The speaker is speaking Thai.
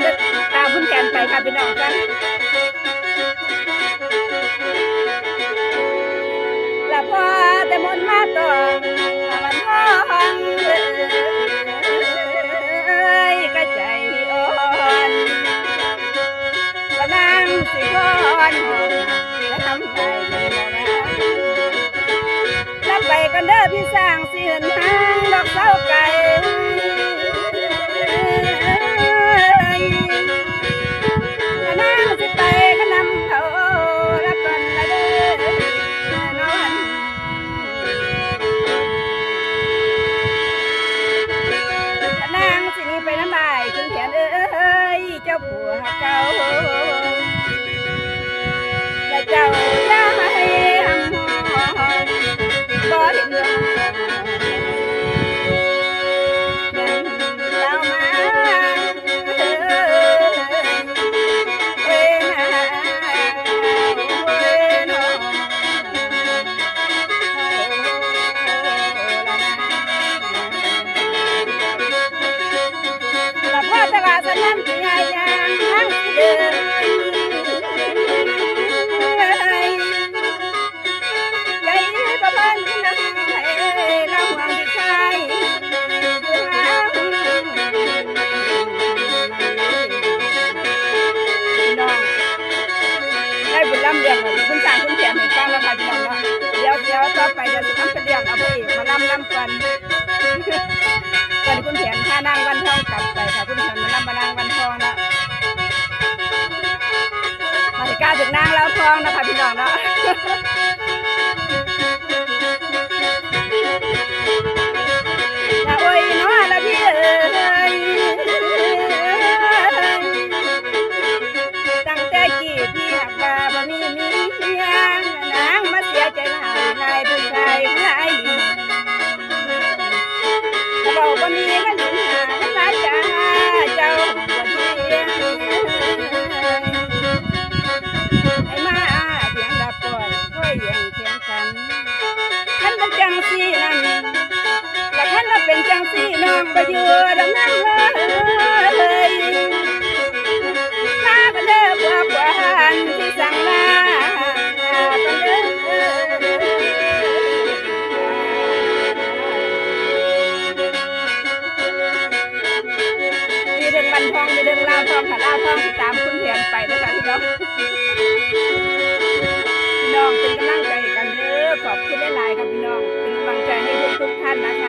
กันตามคุณแขนไปค่ะพี่น้องกันละพอแต่มนมาต่อมันท้องก็ใจอ่อนละนางสิคอนหอมและทำไปรับไปกันเด้อพี่สร้างสิเห็นทางดอกเสาไก่ละนางสิไปก็นำเขารับก่อนละเด้อนอนละนางสินี้ไปน้ำบ่ายคุณแขนเอ้ยเจ้าผัวเก่าและเจ้าอย่าให้หำหอนบ่เห็นว่าเรามาละพ่อตลาดสนั่นที่ยายางทั้งที่เดินยายประพันธ์ที่นั่งให้เราหวังที่ใช่อยู่ห่างพี่น้องได้บุญล้ำเลี้ยงคุณสร้างคุณเขียนให้ฟังแล้วค่ะพี่น้องเนาะเดี๋ยวต่อไปจะทำเป็นเลี้ยงเอาไปอีกมาล้ำก่อนก่อนคุณเขียนท่านางวันทองกลับไปค่ะคุณเขียนมาล้ำมานางวันทองเนาะมาถึงก้าวถึงนางแล้วทองนะคะพี่น้องเนาะละโอ้ยเนาะละพี่เอ้ยตั้งแต่กี่พี่หักบาบ่มีเมียนางมาเสียใจหานายผู้ชายหลายถ้าเราบ่มีเงินหาน้ำลายจ้าเจ้าบ่เที่ยงไอ้มาเถียงดับปล่อยค่อยยังเถียงกันท่านเป็นจังสีนั่นและท่านว่าเป็นจังสีน้องบ่อยู่ดำนั่งเลยมากันเด้อพวกหวานที่สั่งลากันเด้อมีเรื่องวันทองมีเรื่องลาวทองค่ะลาวทองติดตามคุณเพียนไปด้วยค่ะพี่น้องเป็นกำลังใจกันเด้อขอบคุณหลายๆค่ะพี่น้องเป็นกำลังใจให้ทุกท่านนะคะ